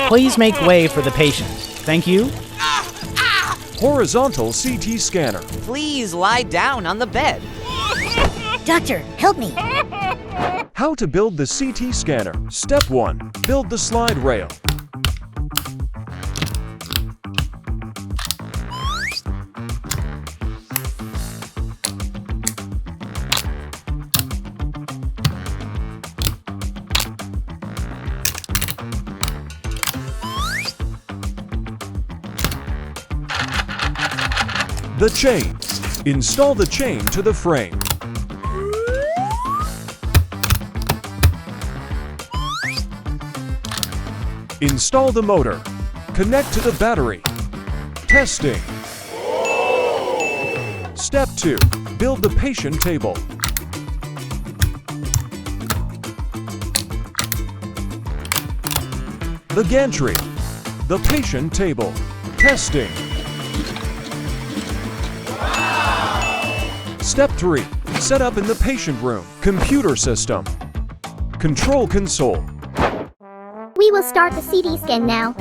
Please make way for the patient. Thank you. Horizontal CT scanner. Please lie down on the bed. Doctor, help me. How to build the CT scanner. Step 1. Build the slide rail. The chain. Install the chain to the frame. Install the motor. Connect to the battery. Testing. Step 2. Build the patient table. The gantry. The patient table. Testing. Step 3. Set up in the patient room. Computer system. Control console. We will start the CT scan now.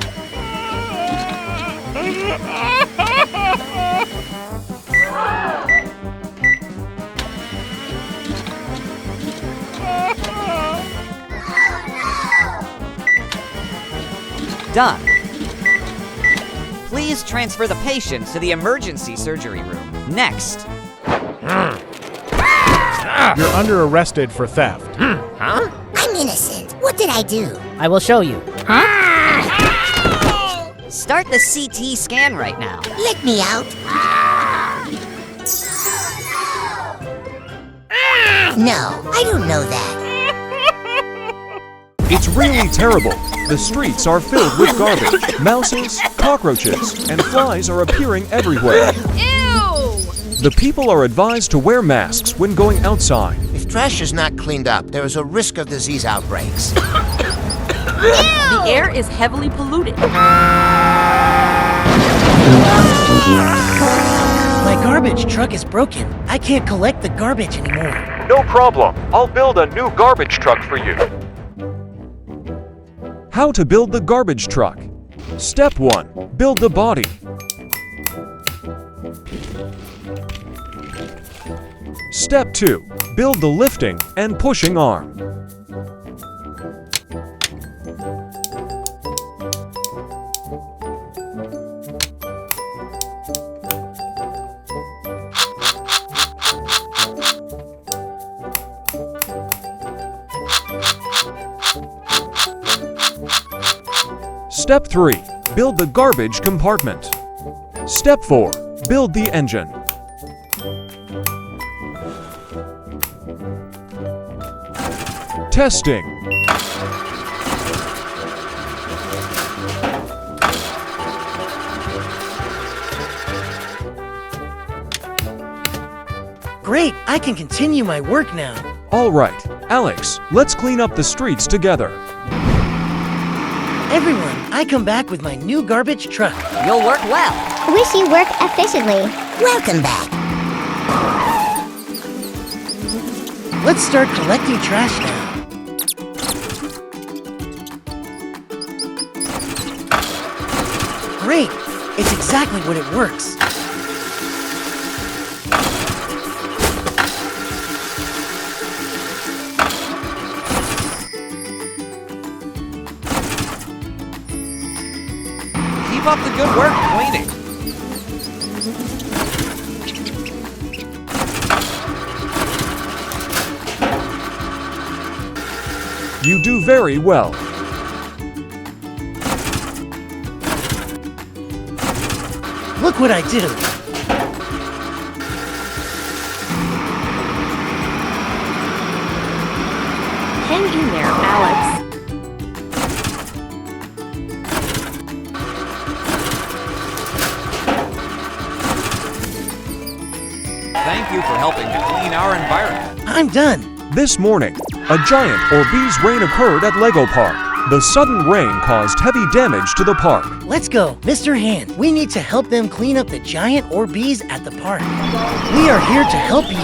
Done. Please transfer the patient to the emergency surgery room. Next. You're under arrested for theft. I'm innocent. What did I do? I will show you. Start the CT scan right now. Let me out. No, I don't know that. It's really terrible. The streets are filled with garbage. Mouses, cockroaches, and flies are appearing everywhere. Ew! The people are advised to wear masks when going outside. If trash is not cleaned up, there is a risk of disease outbreaks. The air is heavily polluted. My garbage truck is broken. I can't collect the garbage anymore. No problem. I'll build a new garbage truck for you. How to build the garbage truck. Step 1. Build the body. Step 2. Build the lifting and pushing arm. Step 3. Build the garbage compartment. Step 4. Build the engine. Testing. Great, I can continue my work now. All right, Alex, let's clean up the streets together. Everyone, I come back with my new garbage truck. You'll work well. Wish you worked efficiently. Welcome back. Let's start collecting trash now. Great, it's exactly what it works. Keep up the good work cleaning. You do very well. Look what I did. Hang in there, Alex. Thank you for helping to clean our environment. I'm done. This morning, a giant Orbeez rain occurred at Lego Park. The sudden rain caused heavy damage to the park. Let's go, Mr. Hand. We need to help them clean up the giant Orbeez at the park. We are here to help you.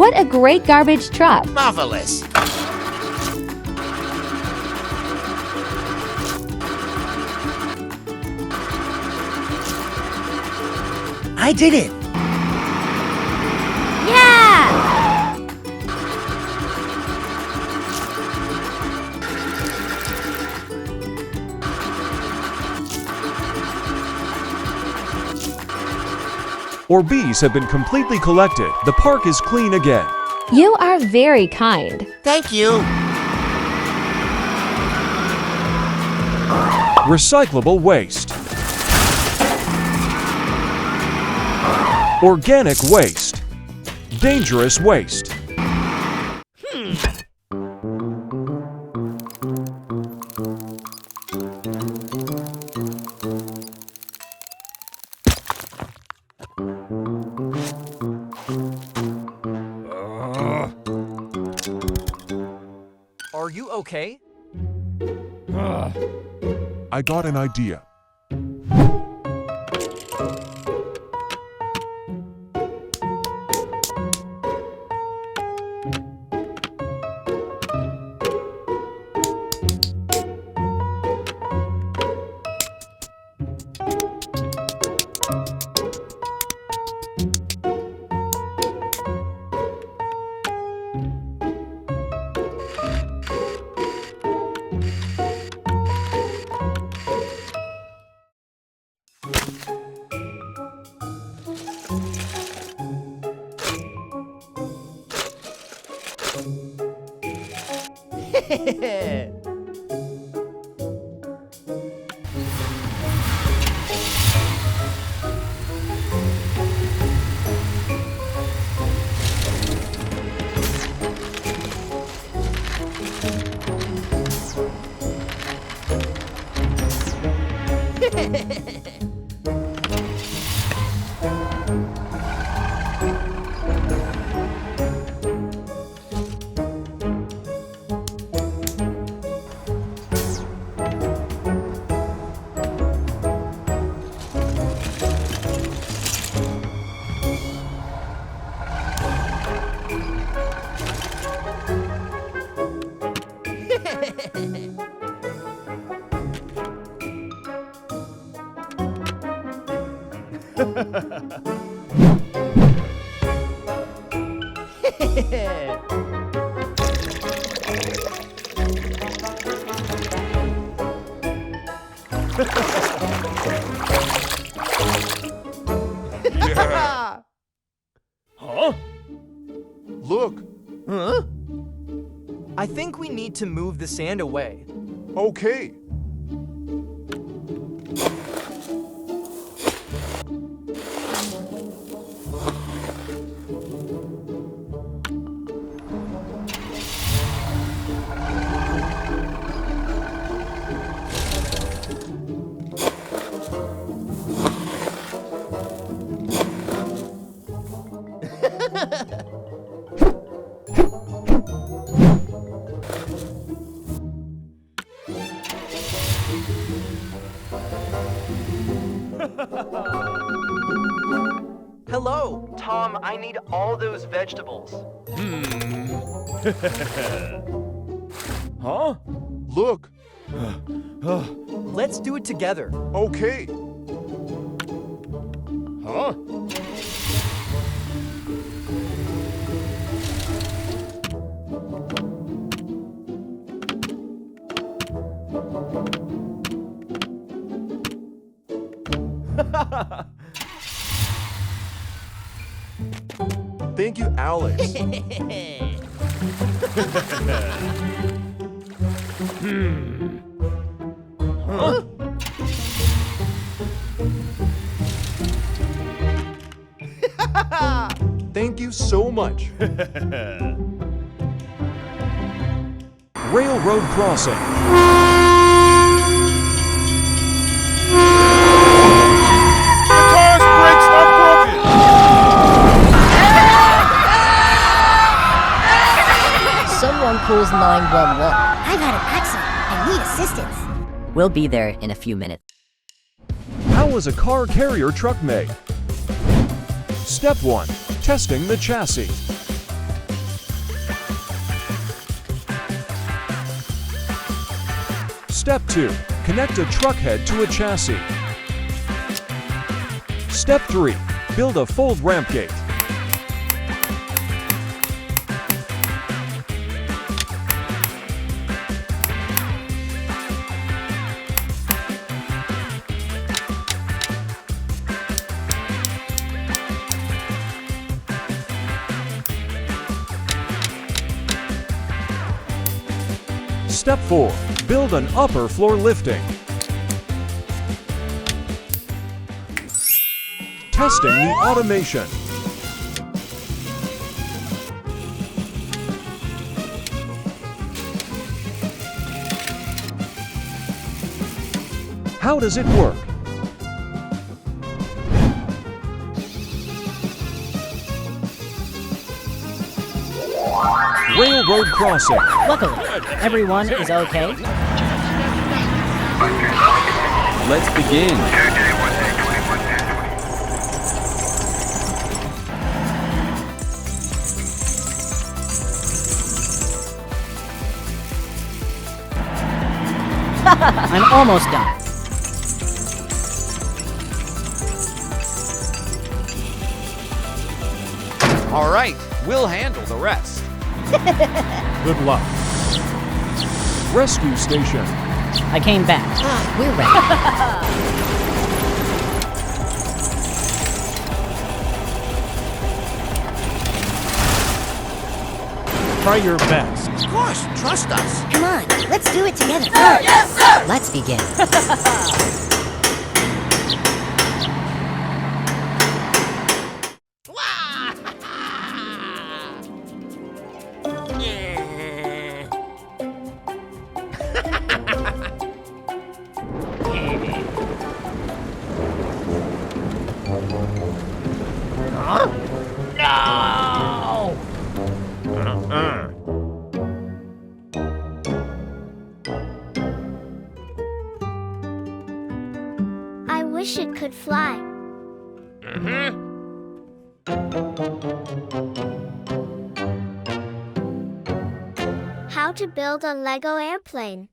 What a great garbage truck! Marvelous. I did it! Yeah! Orbeez have been completely collected. The park is clean again. You are very kind. Thank you. Recyclable waste. Organic waste. Dangerous waste. Are you okay? I got an idea. Yeah. Huh? Look. Huh? I think we need to move the sand away. Okay. Hello, Tom, I need all those vegetables. Huh? Look. Let's do it together. Okay. Huh? Thank you, Alex. Huh? Thank you so much. Railroad crossing. The car's brakes are broken! Someone calls 911. I've had an accident and need assistance. We'll be there in a few minutes. How was a car carrier truck made? Step 1. Testing the chassis. Step 2. Connect a truck head to a chassis. Step 3. Build a fold ramp gate. Step 4. Build an upper floor lifting. Testing the automation. How does it work? Railroad crossing. Luckily, everyone is okay. Let's begin. I'm almost done. All right, we'll handle the rest. Good luck. Rescue station. I came back. We're ready. Try your best. Of course, trust us. Come on, let's do it together. Let's begin. I wish it could fly. How to build a Lego airplane.